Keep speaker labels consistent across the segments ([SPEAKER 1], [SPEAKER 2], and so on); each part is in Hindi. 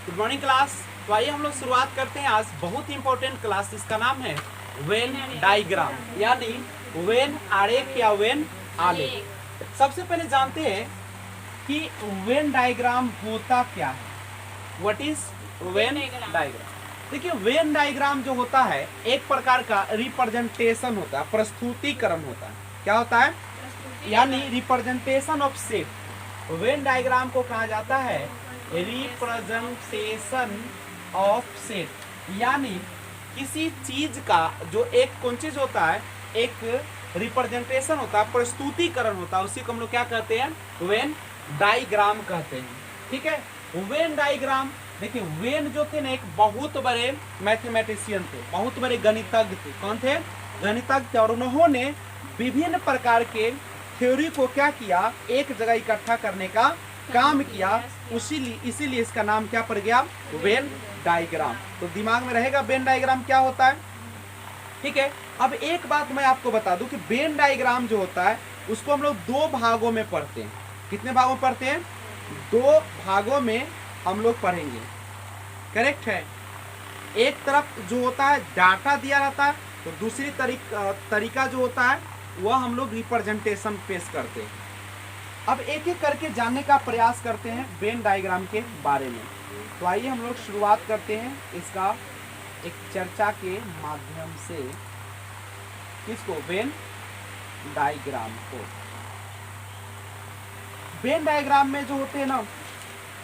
[SPEAKER 1] Good morning class. तो आइए हम लोग शुरुआत करते हैं आज बहुत ही इंपॉर्टेंट क्लास, इसका नाम है वेन डायग्राम, यानी वेन आरेख या वेन आलेख। सबसे पहले जानते हैं कि वेन डायग्राम होता क्या है। What is Venn diagram? देखिए, वेन डायग्राम जो होता है एक प्रकार का रिप्रेजेंटेशन होता है, प्रस्तुतिकरण होता है। क्या होता है? यानी representation of shape. Venn diagram को कहा जाता है रिप्रेजेंटेशन ऑफ शेप, यानी किसी चीज का जो एक कौन चीज होता है, एक रिप्रेजेंटेशन होता है, प्रस्तुतिकरण होता है, उसी को हम लोग क्या कहते हैं? वेन डायग्राम कहते हैं। ठीक है, वेन डायग्राम। देखिए, वेन जो थे ना एक बहुत बड़े मैथमेटिशियन थे, बहुत बड़े गणितज्ञ थे। कौन थे? गणितज्ञ थे। और उन्होंने विभिन्न प्रकार के थ्योरी को क्या किया, एक जगह इकट्ठा करने का काम किया। इसीलिए इसका नाम क्या पड़ गया? Venn diagram. तो दिमाग में रहेगा वेन डायग्राम क्या होता है। ठीक है, अब एक बात मैं आपको बता दूं कि वेन डायग्राम जो होता है उसको हम लोग दो भागों में पढ़ते हैं। कितने भागों में पढ़ते हैं? दो भागों में हम लोग पढ़ेंगे। करेक्ट है। एक तरफ जो होता है डाटा दिया रहता है, तो दूसरी तरीका जो होता है वह हम लोग रिप्रेजेंटेशन पेश करते हैं। अब एक एक करके जानने का प्रयास करते हैं वेन डायग्राम के बारे में। तो आइए हम लोग शुरुआत करते हैं इसका एक चर्चा के माध्यम से। किसको? वेन डायग्राम को। वेन डायग्राम में जो होते हैं ना,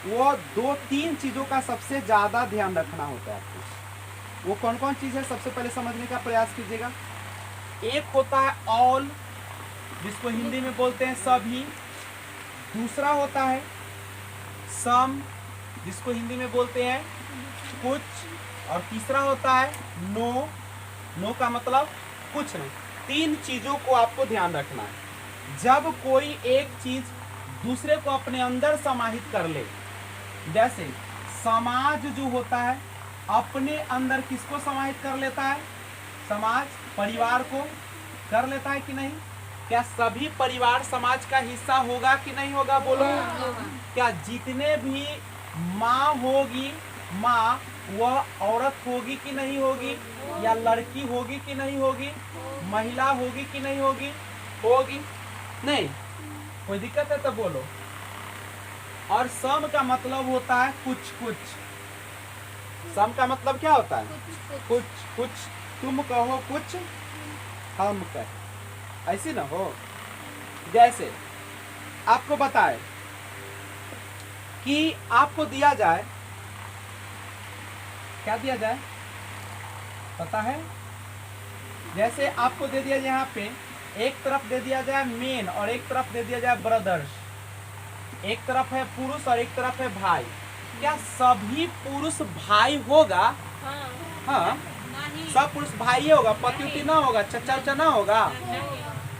[SPEAKER 1] वो दो तीन चीजों का सबसे ज्यादा ध्यान रखना होता है आपको। वो कौन कौन चीज है सबसे पहले समझने का प्रयास कीजिएगा। एक होता है ऑल, जिसको हिंदी में बोलते हैं सभी। दूसरा होता है सम, जिसको हिंदी में बोलते हैं कुछ। और तीसरा होता है नो। नो का मतलब कुछ नहीं। तीन चीजों को आपको ध्यान रखना है। जब कोई एक चीज दूसरे को अपने अंदर समाहित कर ले, जैसे समाज जो होता है अपने अंदर किसको समाहित कर लेता है? समाज परिवार को कर लेता है कि नहीं? क्या सभी परिवार समाज का हिस्सा होगा कि नहीं होगा? बोलो। क्या जितने भी माँ होगी, माँ वह औरत होगी कि नहीं होगी? या लड़की होगी कि नहीं होगी? महिला होगी कि नहीं होगी? होगी। नहीं, कोई दिक्कत है तो बोलो। और सम का मतलब होता है कुछ कुछ। सम का मतलब क्या होता है? कुछ कुछ। तुम कहो कुछ, हम कहें, ऐसी ना हो। जैसे आपको बताए कि आपको दिया जाए, क्या दिया जाए पता है? जैसे आपको दे दिया जाए, यहाँ पे एक तरफ दे दिया जाए मेन और एक तरफ दे दिया जाए ब्रदर्स। एक तरफ है पुरुष और एक तरफ है भाई। क्या सभी पुरुष भाई होगा? हाँ, सब पुरुष भाई होगा, पति उति ना होगा, चचा उचा ना होगा।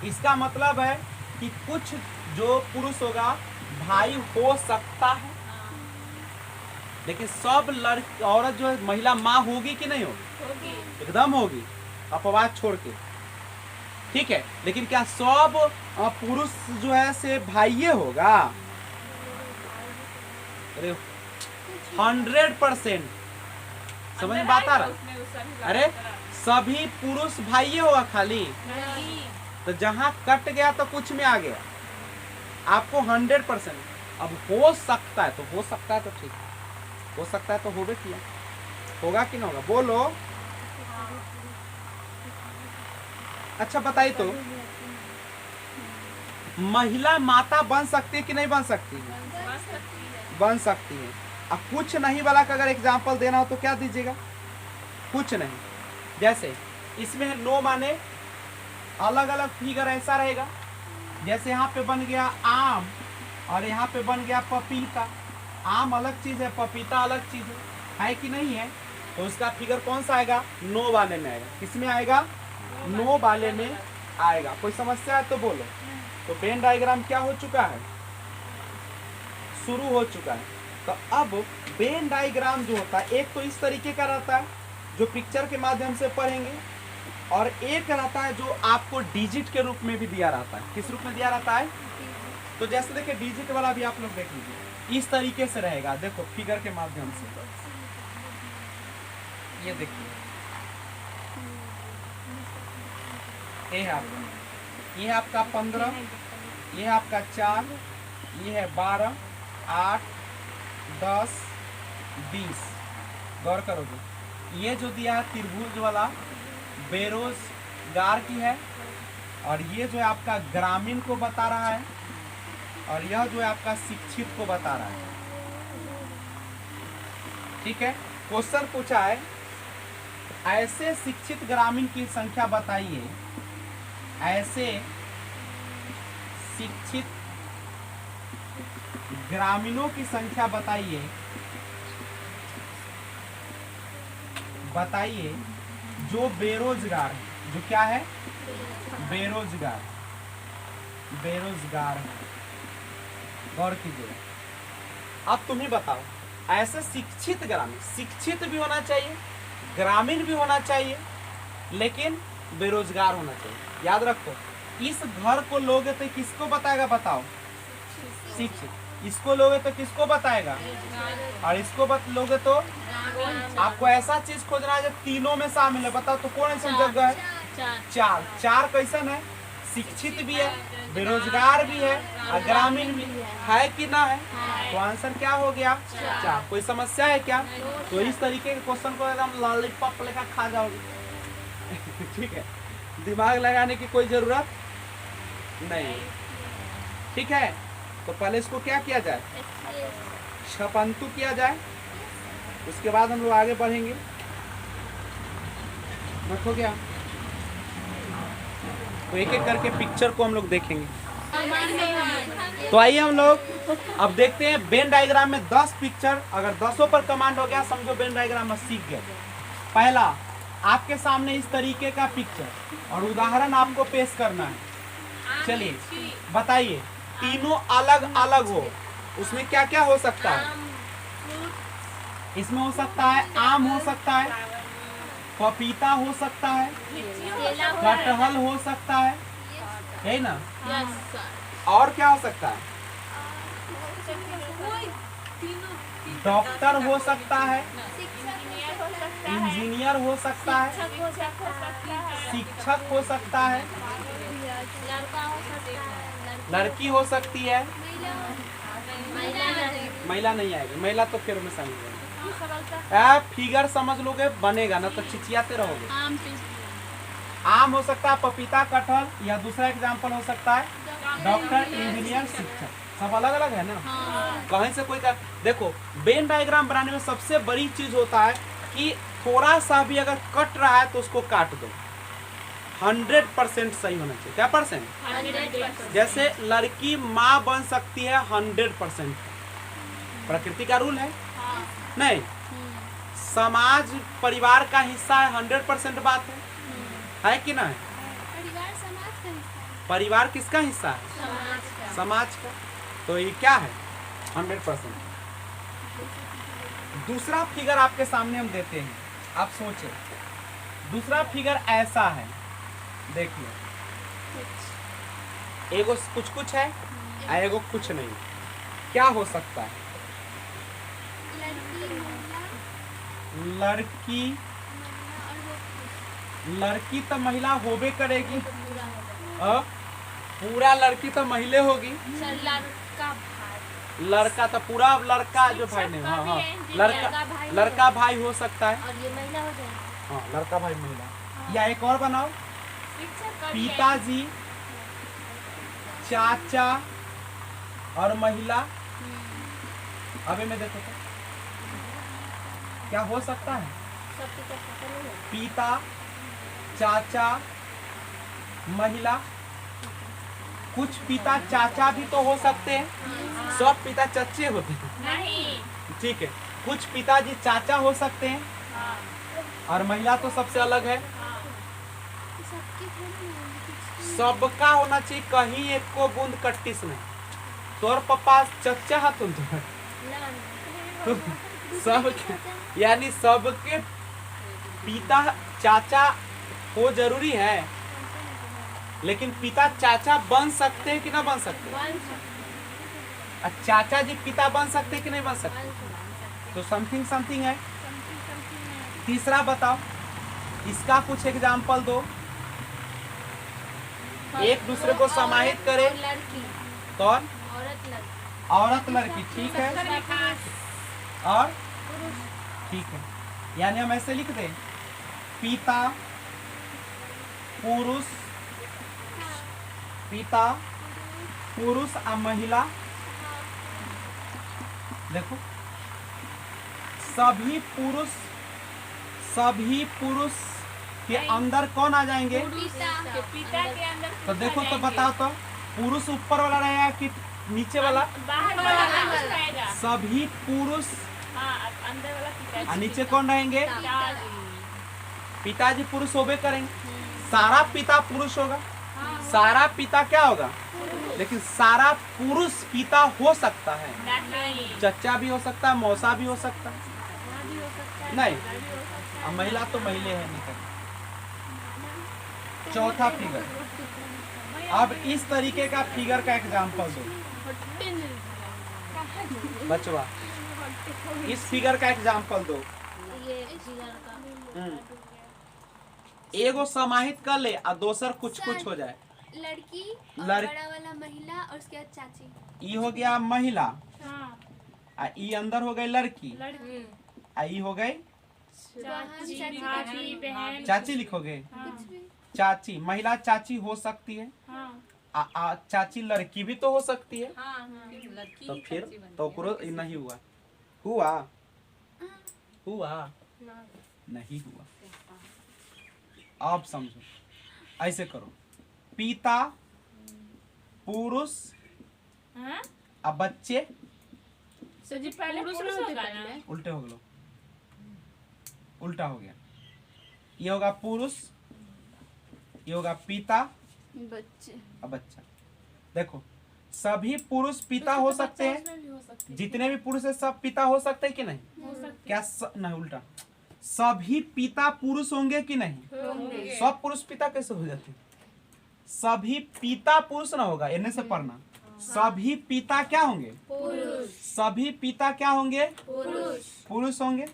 [SPEAKER 1] इसका मतलब है कि कुछ जो पुरुष होगा भाई हो सकता है, लेकिन सब लड़की औरत जो है महिला माँ होगी कि नहीं होगी? एकदम होगी, अपवाद छोड़ के। ठीक है, लेकिन क्या सब पुरुष जो है से भाइये होगा? अरे 100% समझ में बात आ रहा? अरे सभी पुरुष भाइये होगा खाली? तो जहां कट गया तो कुछ में आ गया। आपको 100%। अब हो सकता है तो हो सकता है तो ठीक, हो सकता है तो होगा किया, होगा कि ना होगा? बोलो। अच्छा बताइए तो, महिला माता बन सकती है कि नहीं बन सकती? बन सकती है। अब कुछ नहीं वाला का अगर एग्जाम्पल देना हो तो क्या दीजिएगा? कुछ नहीं। जैसे इसमें नो माने अलग अलग फिगर ऐसा रहेगा। जैसे यहाँ पे बन गया आम और यहाँ पे बन गया पपीता। आम अलग चीज है, पपीता अलग चीज है कि नहीं है? तो उसका फिगर कौन सा आएगा? नो वाले में आएगा। किसमें आएगा? नो वाले में आएगा। कोई समस्या है तो बोलो। तो वेन डायग्राम क्या हो चुका है? शुरू हो चुका है। तो अब वेन डायग्राम जो होता है एक तो इस तरीके का रहता है जो पिक्चर के माध्यम से पढ़ेंगे, और एक रहता है जो आपको डिजिट के रूप में भी दिया रहता है। किस रूप में दिया रहता है? तो जैसे देखिए डिजिट वाला भी आप लोग देख लीजिए। इस तरीके से रहेगा। देखो फिगर के माध्यम से ये देखिए, ये है आपका, ये है आपका 15, ये है आपका 4, ये है 12, 8, 10, 20। गौर करोगे, ये जो दिया है त्रिभुज वाला बेरोजगार की है, और ये जो है आपका ग्रामीण को बता रहा है, और यह जो है आपका शिक्षित को बता रहा है। ठीक है, क्वेश्चन पूछा है ऐसे शिक्षित ग्रामीण की संख्या बताइए, ऐसे शिक्षित ग्रामीणों की संख्या बताइए, बताइए जो बेरोजगार है, जो क्या है, बेरोजगार, बेरोजगार है। गौर कीजिए, अब तुम ही बताओ, ऐसे शिक्षित ग्रामीण, शिक्षित भी होना चाहिए, ग्रामीण भी होना चाहिए, लेकिन बेरोजगार होना चाहिए। याद रखो, इस घर को लोगे तो किसको बताएगा, बताओ, शिक्षित। इसको लोगे तो किसको बताएगा, और इसको लोगे तो आपको ऐसा चीज खोजना है जो तीनों में शामिल है। बताओ तो कौन ऐसा जगह है, चार। चार कैसन है, शिक्षित भी है, बेरोजगार भी है, और ग्रामीण भी है कि ना है। तो आंसर क्या हो गया, चार। कोई समस्या है क्या? तो इस तरीके के क्वेश्चन को एकदम लॉलीपॉप लेकर खा जाओगे। ठीक है, दिमाग लगाने की कोई जरूरत नहीं। ठीक है, तो पहले इसको क्या किया जाए, छपंतु किया जाए, उसके बाद हम लोग आगे बढ़ेंगे। रखो क्या, तो एक एक करके पिक्चर को हम लोग देखेंगे। तो आइए हम लोग अब देखते हैं वेन डायग्राम में 10 पिक्चर। अगर 10 पर कमांड हो गया समझो वेन डायग्राम में सीख गए। पहला, आपके सामने इस तरीके का पिक्चर और उदाहरण आपको पेश करना है। चलिए बताइए, तीनों अलग अलग हो, उसमें क्या क्या हो सकता है? इसमें हो सकता है आम हो सकता है, पपीता हो सकता है, कटहल हो सकता है ना? और क्या हो सकता है? डॉक्टर हो सकता है, इंजीनियर हो सकता है, शिक्षक हो सकता है, लड़की हो सकती है, महिला नहीं आएगी, महिला तो फिर में समझ फिगर समझ लोगे बनेगा ना, तो चिचियाते रहोगे। आम हो सकता है, पपीता, कटहल, या दूसरा एग्जाम्पल हो सकता है डॉक्टर, इंजीनियर, शिक्षक। सब अलग अलग है ना। कहीं से कोई देखो, वेन डायग्राम बनाने में सबसे बड़ी चीज होता है कि थोड़ा सा भी अगर कट रहा है तो उसको काट दो। 100% सही होना चाहिए। क्या परसेंट? 100%। जैसे लड़की माँ बन सकती है 100%, प्रकृति का रूल है। नहीं, समाज परिवार का हिस्सा है, 100% बात है कि नहीं?
[SPEAKER 2] परिवार समाज का हिस्सा है।
[SPEAKER 1] परिवार किसका हिस्सा है? समाज का। तो ये क्या है? 100%। दूसरा फिगर आपके सामने हम देते हैं, आप सोचें। दूसरा फिगर ऐसा है, देखिए, एगो कुछ कुछ है, एगो कुछ नहीं। क्या हो सकता है? लड़की, लड़की तो महिला होबे करेगी। पूरा लड़की तो महिला होगी। लड़का तो पूरा लड़का जो भाई नहीं, हाँ हाँ, लड़का भाई हो सकता है,
[SPEAKER 2] और ये महिला हो जाएगी।
[SPEAKER 1] हाँ, लड़का भाई महिला। या एक और बनाओ, पिताजी, चाचा और महिला। अबे मैं देखो तो क्या हो सकता है? पिता, चाचा, महिला। कुछ पिता चाचा भी तो हो सकते हैं, सब पिता चच्चे होते हैं
[SPEAKER 2] नहीं।
[SPEAKER 1] ठीक है, कुछ पिताजी चाचा हो सकते हैं, और महिला तो सबसे अलग है। सबका होना चाहिए, कहीं एक को बूंद कट्टिस नहीं। तोर पापा चच्चा है तुम तो सब, यानी सबके पिता चाचा हो जरूरी है, लेकिन पिता चाचा बन सकते हैं कि ना बन सकते? चाचा जी पिता बन सकते कि नहीं बन सकते? तो समथिंग समथिंग है। तीसरा बताओ, इसका कुछ एग्जाम्पल दो, एक दूसरे को समाहित करे।
[SPEAKER 2] लड़की,
[SPEAKER 1] कौन?
[SPEAKER 2] औरत लड़की,
[SPEAKER 1] औरत लड़की, ठीक है। और ठीक है, यानी हम ऐसे लिख दें, पिता पुरुष, पिता पुरुष और महिला। देखो सभी पुरुष के अंदर कौन आ जाएंगे?
[SPEAKER 3] पिता के अंदर
[SPEAKER 1] तो देखो तो बताओ तो, पुरुष ऊपर वाला रहेगा कि नीचे वाला?
[SPEAKER 3] बाहर वाला रहेगा।
[SPEAKER 1] सभी पुरुष,
[SPEAKER 3] हाँ, अंदर वाला पिता।
[SPEAKER 1] और नीचे कौन रहेंगे?
[SPEAKER 3] पिताजी।
[SPEAKER 1] पिताजी पुरुष होबे करेंगे। सारा पिता पुरुष होगा, सारा पिता क्या होगा? लेकिन सारा पुरुष पिता हो सकता है,
[SPEAKER 3] नहीं,
[SPEAKER 1] चचा भी हो सकता है, मौसा भी हो सकता है, नहीं। अब महिला तो महिले है निकल। चौथा फिगर, अब इस तरीके का फिगर का एग्जांपल दो बचवा, इस फिगर का एग्जांपल दो।
[SPEAKER 2] ये फिगर का
[SPEAKER 1] एगो समाहित कर ले और दोसर कुछ कुछ हो जाए।
[SPEAKER 2] लड़की और
[SPEAKER 1] लड़-
[SPEAKER 2] बड़ा वाला महिला और उसके बाद चाची।
[SPEAKER 1] ई हो गया महिला,
[SPEAKER 3] हाँ,
[SPEAKER 1] आ ई अंदर हो गई लड़की,
[SPEAKER 3] लड़की,
[SPEAKER 1] आ ई हो गई
[SPEAKER 3] भाभी, बहन,
[SPEAKER 1] चाची। लिखोगे
[SPEAKER 3] हाँ,
[SPEAKER 2] कुछ भी।
[SPEAKER 1] चाची, महिला चाची हो सकती है,
[SPEAKER 3] हाँ,
[SPEAKER 1] चाची लड़की भी तो हो सकती है।
[SPEAKER 3] हाँ,
[SPEAKER 1] तो फिर तो ओकरो नहीं हुआ, हुआ हुआ नहीं हुआ। अब समझो, ऐसे करो, पिता पुरुष
[SPEAKER 3] हाँ?
[SPEAKER 1] अब बच्चे
[SPEAKER 3] तो जी पहले पुरुष होगा ना?
[SPEAKER 1] उल्टे हो गए, उल्टा हो गया। ये होगा पुरुष, ये होगा पिता
[SPEAKER 2] बच्चे।
[SPEAKER 1] और बच्चा। देखो सभी पुरुष पिता हो सकते हैं, जितने भी पुरुष है सब पिता हो सकते हैं कि नहीं?
[SPEAKER 3] हो सकते
[SPEAKER 1] क्या नहीं, उल्टा, सभी पिता पुरुष होंगे कि नहीं?
[SPEAKER 3] होंगे।
[SPEAKER 1] सब पुरुष पिता कैसे हो जाते? सभी पिता पुरुष ना होगा, इन्हें से पढ़ना। सभी पिता क्या होंगे?
[SPEAKER 2] पुरुष।
[SPEAKER 1] सभी पिता क्या होंगे?
[SPEAKER 2] पुरुष।
[SPEAKER 1] पुरुष होंगे।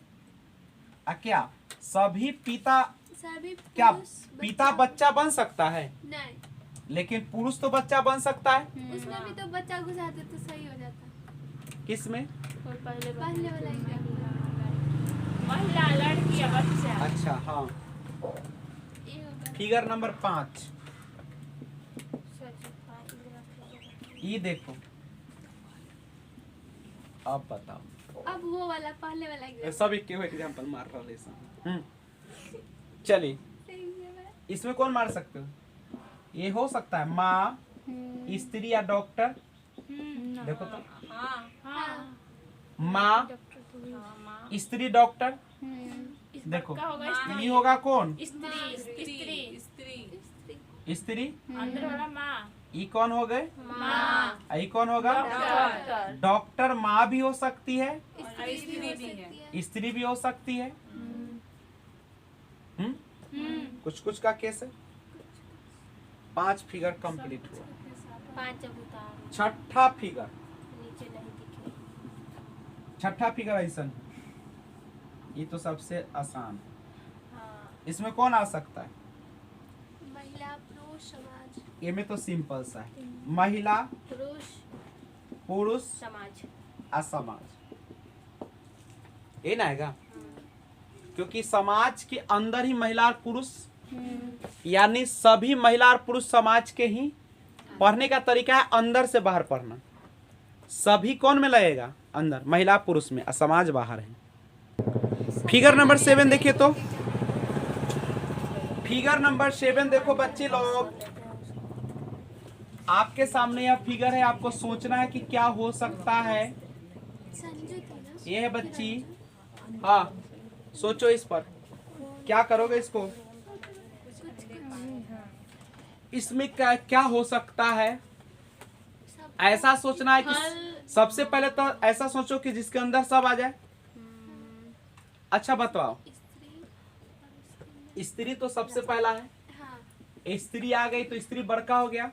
[SPEAKER 1] क्या सभी पिता
[SPEAKER 2] सभी
[SPEAKER 1] क्या
[SPEAKER 2] पुरुष,
[SPEAKER 1] पिता बच्चा बन सकता है?
[SPEAKER 2] नहीं,
[SPEAKER 1] लेकिन पुरुष तो बच्चा बन सकता है।
[SPEAKER 2] उसमें भी तो बच्चा घुसाते तो सही हो जाता।
[SPEAKER 1] किस में?
[SPEAKER 2] पहले वाला एग्जाम्पल।
[SPEAKER 3] महिला, लड़की या बच्चा।
[SPEAKER 1] अच्छा हाँ,
[SPEAKER 2] ये होगा।
[SPEAKER 1] फिगर नंबर 5 ये देखो। अब बताओ,
[SPEAKER 2] अब वो वाला पहले वाला एग्जाम्पल।
[SPEAKER 1] सब एक एग्जाम्पल मार रहा है। चलिए, इसमें कौन मार सकते हो? ये हो सकता है माँ, स्त्री या डॉक्टर। देखो तो,
[SPEAKER 3] हाँ, हाँ,
[SPEAKER 1] माँ, स्त्री, डॉक्टर। देखो
[SPEAKER 3] पक्का होगा
[SPEAKER 1] ये होगा कौन?
[SPEAKER 3] स्त्री, स्त्री,
[SPEAKER 1] स्त्री।
[SPEAKER 3] अंदर वाला माँ,
[SPEAKER 1] ये कौन हो गए?
[SPEAKER 3] माँ,
[SPEAKER 1] ये कौन होगा?
[SPEAKER 3] डॉक्टर,
[SPEAKER 1] डॉक्टर माँ भी हो सकती है,
[SPEAKER 2] स्त्री भी हो सकती है।
[SPEAKER 1] स्त्री भी हो सकती है। कुछ कुछ का केस है। 5 फिगर कंप्लीट हुआ।
[SPEAKER 2] 5 जब उतारो
[SPEAKER 1] छठा फिगर,
[SPEAKER 2] नीचे नहीं दिखे।
[SPEAKER 1] छठा फिगर ऐसा है। ये तो सबसे आसान है।
[SPEAKER 2] हाँ,
[SPEAKER 1] इसमें कौन आ सकता है?
[SPEAKER 2] महिला पुरुष समाज।
[SPEAKER 1] ये में तो सिंपल सा है, महिला पुरुष
[SPEAKER 2] समाज।
[SPEAKER 1] असमाज। ये ना आएगा, क्योंकि समाज के अंदर ही महिला और पुरुष, यानी सभी महिला और पुरुष समाज के ही। पढ़ने का तरीका है अंदर से बाहर पढ़ना। सभी कौन में लगेगा? अंदर, महिला पुरुष में, समाज बाहर है। फिगर नंबर 7 देखिए तो, फिगर नंबर 7 देखो बच्चे लोग, आपके सामने यह फिगर है। आपको सोचना है कि क्या हो सकता है।
[SPEAKER 2] संजू थी ना?
[SPEAKER 1] ये है बच्ची, हाँ सोचो इस पर, क्या करोगे इसको? इसमें क्या क्या हो सकता है, ऐसा सोचना है कि सबसे पहले तो ऐसा सोचो कि जिसके अंदर सब आ जाए। अच्छा बताओ, स्त्री तो सबसे पहला है।
[SPEAKER 2] हाँ,
[SPEAKER 1] स्त्री आ गई तो स्त्री बड़का हो गया।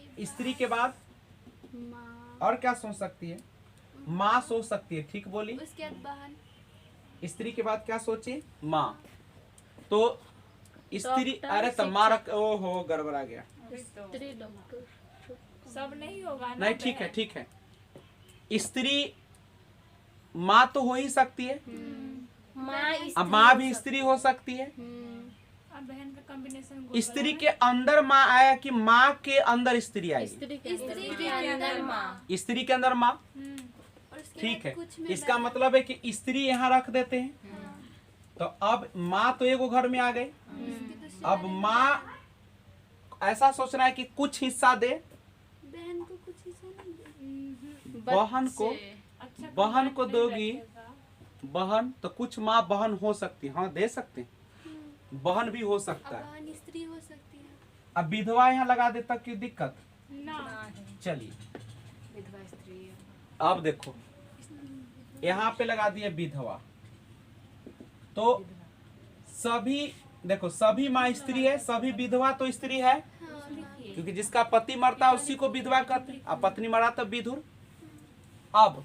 [SPEAKER 2] उसके
[SPEAKER 1] स्त्री के बाद
[SPEAKER 2] माँ।
[SPEAKER 1] और क्या सोच सकती है? माँ सोच सकती है, ठीक बोली।
[SPEAKER 2] उसके बाद बहन।
[SPEAKER 1] स्त्री के बाद क्या सोची? माँ। तो स्त्री,
[SPEAKER 3] डॉक्टर,
[SPEAKER 1] अरे तो माँ रख, ओहो गड़बड़ा गया।
[SPEAKER 3] स्त्री डॉक्टर सब नहीं होगा ना।
[SPEAKER 1] नहीं ठीक है, ठीक है। स्त्री माँ तो हो ही सकती है,
[SPEAKER 3] माँ
[SPEAKER 1] अब माँ भी स्त्री हो सकती है।
[SPEAKER 3] अब बहन का कॉम्बिनेशन
[SPEAKER 1] स्त्री के अंदर माँ आया कि माँ के अंदर स्त्री आई?
[SPEAKER 2] स्त्री के अंदर माँ।
[SPEAKER 1] स्त्री के अंदर माँ,
[SPEAKER 2] और उसके
[SPEAKER 1] ठीक
[SPEAKER 2] बाद
[SPEAKER 1] है।
[SPEAKER 2] कुछ में
[SPEAKER 1] इसका
[SPEAKER 2] बहन।
[SPEAKER 1] मतलब है कि स्त्री यहाँ रख देते हैं। तो अब माँ तो एगो घर में आ गई।
[SPEAKER 2] उसके तो
[SPEAKER 1] अब माँ ऐसा सोचना है कि कुछ हिस्सा दे
[SPEAKER 2] बहन को कुछ हिस्सा नहीं दे।
[SPEAKER 1] बहन को,
[SPEAKER 3] अच्छा
[SPEAKER 1] बहन को
[SPEAKER 3] नहीं
[SPEAKER 1] दोगी
[SPEAKER 3] बैठेगा।
[SPEAKER 1] बहन, तो कुछ माँ बहन हो सकती है, हाँ दे सकते हैं, बहन भी हो
[SPEAKER 2] अब
[SPEAKER 1] सकता है।
[SPEAKER 2] बहन स्त्री हो सकती है।
[SPEAKER 1] अब विधवा यहाँ लगा देता की दिक्कत?
[SPEAKER 3] ना
[SPEAKER 1] चलिए
[SPEAKER 3] विधवा स्त्री है।
[SPEAKER 1] अब देखो यहाँ पे लगा दिए विधवा, तो सभी देखो सभी माँ स्त्री है, सभी विधवा तो स्त्री है, क्योंकि जिसका पति मरता है उसी को विधवा कहते हैं, अब पत्नी मरा तो विधुर। अब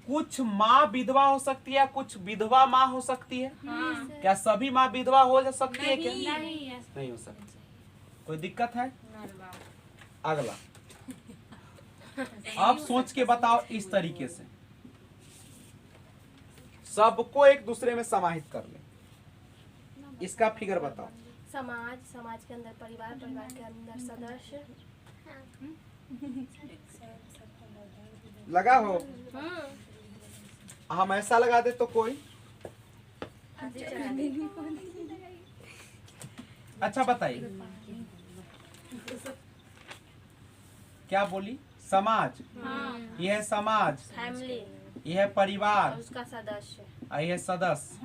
[SPEAKER 1] कुछ माँ विधवा हो सकती है, कुछ विधवा माँ हो सकती है। क्या सभी माँ विधवा हो जा सकती है क्या?
[SPEAKER 3] नहीं है।
[SPEAKER 1] नहीं हो सकती। कोई दिक्कत है? अगला अब सोच के बताओ इस तरीके से, सबको एक दूसरे में समाहित कर ले। इसका फिगर बताओ।
[SPEAKER 4] समाज, समाज के अंदर परिवार, परिवार के अंदर सदस्य।
[SPEAKER 1] लगा हो? हम ऐसा लगा दे तो कोई अच्छा बताइए क्या बोली? समाज, यह है समाज,
[SPEAKER 4] फैमिली,
[SPEAKER 1] यह है परिवार,
[SPEAKER 4] उसका सदस्य।
[SPEAKER 1] और यह है सदस्य।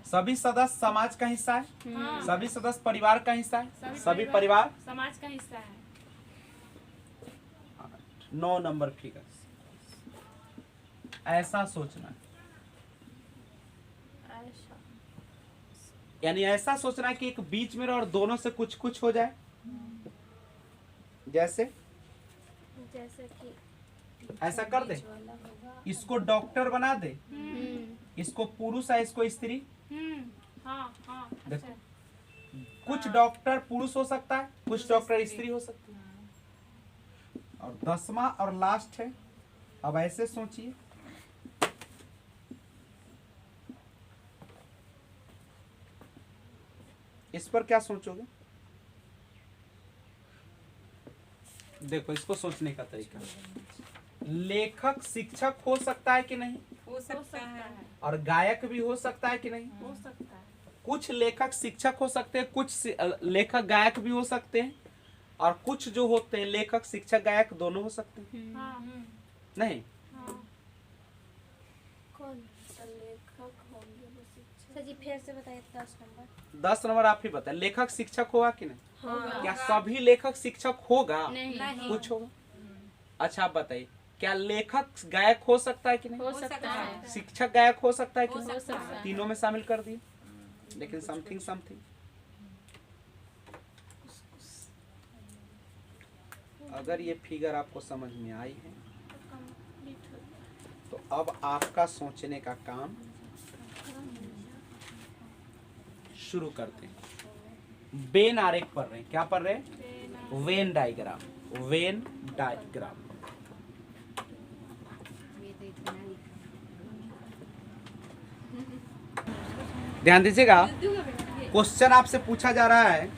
[SPEAKER 1] सभी सदस्य समाज का हिस्सा है, सभी सदस्य परिवार का हिस्सा है, सभी परिवार
[SPEAKER 3] समाज का हिस्सा है।
[SPEAKER 1] 9 नंबर फिगर। ऐसा सोचना,
[SPEAKER 4] ऐसा
[SPEAKER 1] यानी ऐसा सोचना कि एक बीच में और दोनों से कुछ कुछ हो जाए। जैसे
[SPEAKER 4] जैसे कि
[SPEAKER 1] ऐसा कर दे, इसको डॉक्टर बना दे, इसको पुरुष है, इसको स्त्री।
[SPEAKER 3] हाँ हाँ
[SPEAKER 1] देखो
[SPEAKER 3] अच्छा।
[SPEAKER 1] कुछ डॉक्टर पुरुष हो सकता है, कुछ डॉक्टर स्त्री हो सकती है। और 10वां और लास्ट है। अब ऐसे सोचिए, इस पर क्या सोचोगे? देखो इसको सोचने का तरीका, लेखक शिक्षक हो सकता है कि नहीं,
[SPEAKER 3] हो सकता है।
[SPEAKER 1] और गायक भी हो सकता है कि नहीं।
[SPEAKER 3] हो सकता है।
[SPEAKER 1] कुछ लेखक शिक्षक हो सकते हैं, कुछ लेखक गायक भी हो सकते हैं, और कुछ जो होते हैं लेखक शिक्षक गायक दोनों हो सकते हैं।
[SPEAKER 3] हाँ
[SPEAKER 1] नहीं
[SPEAKER 3] हाँ।
[SPEAKER 4] कौन लेखक होंगे वो शिक्षक? सर जी फिर से बताइए 10 नंबर।
[SPEAKER 1] 10 नंबर आप ही बताए, लेखक शिक्षक होगा कि नहीं?
[SPEAKER 4] होगा।
[SPEAKER 1] क्या सभी लेखक शिक्षक होगा?
[SPEAKER 3] नहीं।
[SPEAKER 1] कुछ होगा। अच्छा आप बताइए, क्या लेखक गायक हो सकता है कि नहीं?
[SPEAKER 3] हो सकता है।
[SPEAKER 1] शिक्षक गायक हो सकता है कि
[SPEAKER 3] हो
[SPEAKER 1] नहीं?
[SPEAKER 3] सकता है।
[SPEAKER 1] तीनों में शामिल कर दिए, लेकिन समथिंग समथिंग। अगर ये फिगर आपको समझ में आई है तो अब आपका सोचने का काम शुरू करते हैं। वेन आरेख पढ़ रहे हैं, क्या पढ़ रहे हैं? Venn diagram, Venn diagram. ध्यान दीजिएगा, क्वेश्चन आपसे पूछा जा रहा है,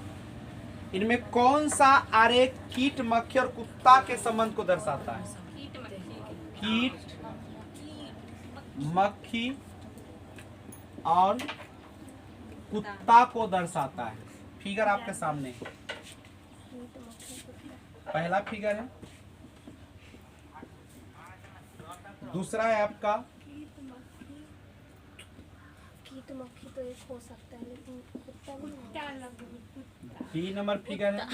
[SPEAKER 1] इनमें कौन सा आरेख कीट, मक्खी और कुत्ता के संबंध को दर्शाता है? कीट, मक्खी और कुत्ता को दर्शाता है। फिगर आपके सामने है। पहला फिगर है, दूसरा है आपका
[SPEAKER 4] कीट मक्खी तो एक हो सकता है लेकिन कुत्ता नहीं होगा।
[SPEAKER 1] बी नंबर फिगर है,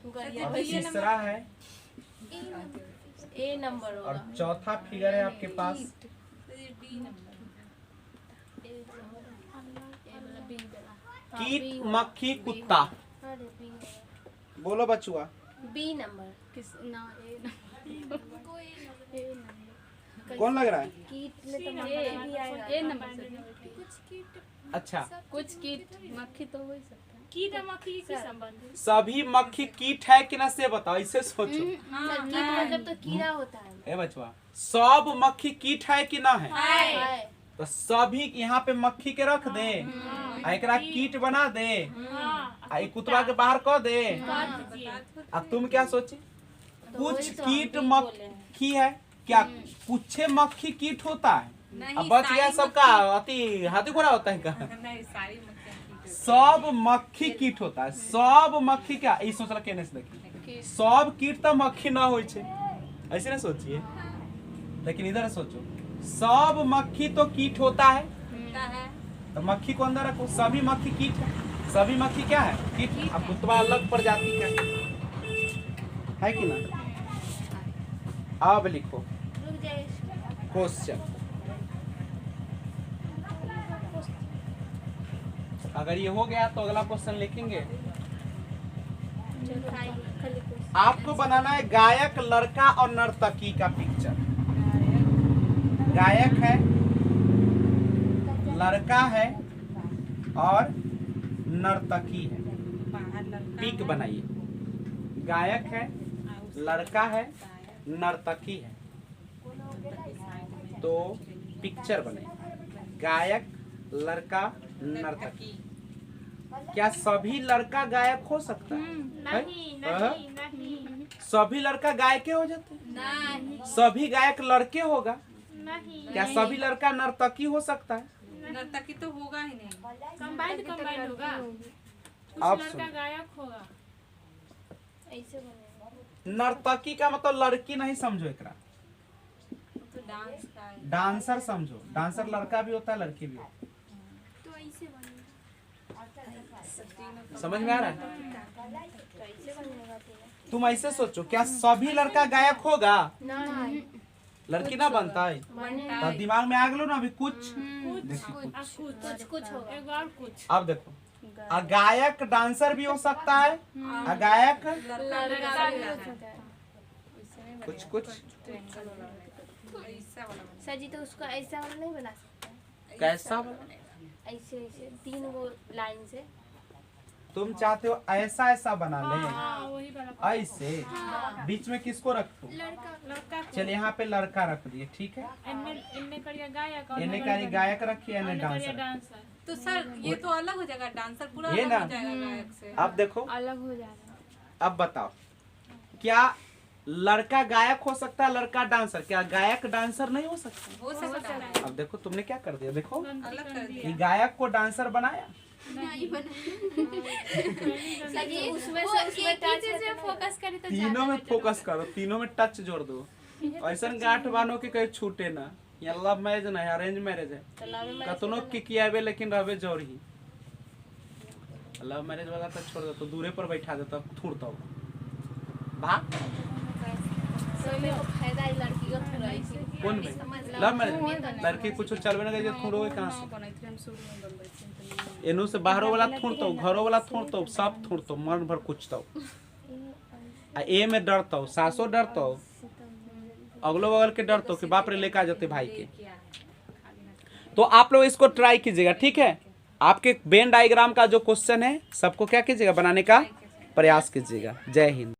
[SPEAKER 1] और तीसरा है,
[SPEAKER 4] ए नंबर
[SPEAKER 1] और
[SPEAKER 4] होगा।
[SPEAKER 1] चौथा फिगर है आपके पास कीट, मक्खी, कुत्ता।
[SPEAKER 4] अरे बी
[SPEAKER 1] बोलो बचुआ।
[SPEAKER 4] B number. किस ना ए
[SPEAKER 1] कौन लग रहा है?
[SPEAKER 4] कीट में तो मक्खी भी आएगा। ए नंबर से
[SPEAKER 2] कुछ कीट
[SPEAKER 1] अच्छा,
[SPEAKER 4] कुछ कीट मक्खी तो हो ही सकता है।
[SPEAKER 3] कीट और मक्खी की संबंध है?
[SPEAKER 1] सभी मक्खी कीट है कि ना से बताओ, इसे सोचो।
[SPEAKER 4] सर कीट मतलब तो कीड़ा होता है।
[SPEAKER 1] ए बचवा, सब मक्खी कीट है कि ना है?
[SPEAKER 4] है।
[SPEAKER 1] तो सभी यहाँ पे मक्खी के रख दे, आ एकरा कीट बना दे, आ ई कुतवा के बाहर कर दे। आ तुम क्या सोचे? कुछ कीट मक्खी है क्या? कुछ मक्खी कीट होता है? अब बच गया सबका अति हाथी घोड़ा होता है क्या? सब मक्खी कीट होता है। सब मक्खी क्या ई सोचला केने से देखी, सब कीट तो मक्खी ना होई छे, ऐसे ना सोचिए। लेकिन इधर सोचो, सब मक्खी तो कीट होता है, तो मक्खी को अंदर रखो। सभी मक्खी कीट है। सभी मक्खी क्या है? कीट। अब कुतवा अलग प्रजाति का है कि ना? अब लिखो
[SPEAKER 4] रुक जाइए।
[SPEAKER 1] क्वेश्चन। अगर ये हो गया तो अगला क्वेश्चन लिखेंगे। आपको बनाना है गायक, लड़का और नर्तकी का पिक्चर। गायक है, लड़का है और नर्तकी है। पिक बनाइए। गायक है, लड़का है, नर्तकी है, तो पिक्चर बनाइए। गायक, लड़का, नर्तकी। क्या सभी लड़का गायक हो सकता है?
[SPEAKER 3] नहीं।
[SPEAKER 1] सभी लड़का गायक हो जाते हैं?
[SPEAKER 3] नहीं।
[SPEAKER 1] सभी गायक लड़के होगा?
[SPEAKER 3] नहीं।
[SPEAKER 1] क्या सभी लड़का नर्तकी हो सकता है?
[SPEAKER 3] नर्तकी तो होगा ही नहीं, कंबाइंड होगा। कुछ
[SPEAKER 1] आप
[SPEAKER 3] लड़का
[SPEAKER 1] सुनो।
[SPEAKER 3] गायक होगा।
[SPEAKER 4] ऐसे बनेगा।
[SPEAKER 1] नर्तकी का मतलब लड़की नहीं समझो, एकरा
[SPEAKER 3] तो डांस का है।
[SPEAKER 1] डांसर समझो। डांसर लड़का भी होता है, लड़की भी होता
[SPEAKER 2] तो ऐसे बनेगा।
[SPEAKER 1] है। समझ में आ रहा है?
[SPEAKER 4] तो ऐसे बनेगा
[SPEAKER 1] तुम ऐसे सोचो, क्या सभी लड़का गायक होगा?
[SPEAKER 4] नहीं।
[SPEAKER 1] लड़की ना बनता है? तो दिमाग में आ गलो ना अभी कुछ। देखो कुछ।
[SPEAKER 4] कुछ होगा।
[SPEAKER 3] एक बार कुछ
[SPEAKER 1] अब देखो, आ गायक डांसर भी हो सकता है, आ गायक कुछ कुछ।
[SPEAKER 4] सर जी तो उसको ऐसा वाला नहीं बना सकते?
[SPEAKER 1] कैसा वाला?
[SPEAKER 4] ऐसे ऐसे 3 वो लाइन से।
[SPEAKER 1] तुम चाहते हो ऐसा ऐसा बना ले?
[SPEAKER 3] वही वाला
[SPEAKER 1] ऐसे बीच में किसको रखो?
[SPEAKER 3] लड़का को।
[SPEAKER 1] चल यहाँ पे लड़का रख दिए, ठीक है।
[SPEAKER 3] इनने करिए गायक और
[SPEAKER 1] इन्हें करी गायक रखिए, इन्हें
[SPEAKER 3] करिए
[SPEAKER 1] डांसर।
[SPEAKER 3] डांसर।
[SPEAKER 5] तो सर ये तो अलग हो जाएगा, डांसर पूरा
[SPEAKER 1] ये
[SPEAKER 5] अलग
[SPEAKER 1] ना।
[SPEAKER 5] हो जाएगा गायक से।
[SPEAKER 1] अब देखो,
[SPEAKER 4] अलग हो जाएगा।
[SPEAKER 1] अब बताओ, क्या लड़का गायक हो सकता है, लड़का डांसर? क्या गायक डांसर नहीं हो सकता?
[SPEAKER 5] हो सकता है,
[SPEAKER 1] अब देखो तुमने क्या कर दिया, देखो
[SPEAKER 5] अलग कर दिया।
[SPEAKER 1] ये गायक को डांसर बनाया।
[SPEAKER 2] नहीं बना।
[SPEAKER 4] सर जी उसमें
[SPEAKER 2] वो
[SPEAKER 4] से
[SPEAKER 2] एक
[SPEAKER 4] उसमें
[SPEAKER 2] ही
[SPEAKER 4] टच
[SPEAKER 2] चीज में फोकस करे तो
[SPEAKER 1] तीनों
[SPEAKER 2] ज्यादा
[SPEAKER 1] में
[SPEAKER 2] better
[SPEAKER 1] फोकस करो, तीनों में टच जोड़ दो। ऐसा गांठ बानो के कहीं छूटे ना। ये लव मैरिज नहीं, अरेंज मैरिज है। कतनो के कियाबे लेकिन रहबे जोड़ी। लव मैरिज वाला तो छोड़ दो, तो दूरे पर बैठा देता, थूरता हो भाग।
[SPEAKER 4] तो मेरे को फायदा है लड़की का थोड़ा ऐसे।
[SPEAKER 1] कौन में लव मैरिज? लड़की कुछ चलबे ना करे, थूरोगे कहां से? एनू से बाहरों वाला थूरतो, घरों वाला थूरतो, सब थूरतो, मन भर कुचतो। आ ए में डरतो, सासो डरतो, अगलो बगल के डरतो कि बाप रे लेके आ जाते भाई के। तो आप लोग इसको ट्राई कीजिएगा, ठीक है। आपके वेन डायग्राम का जो क्वेश्चन है सबको क्या कीजिएगा, बनाने का प्रयास कीजिएगा। जय हिंद।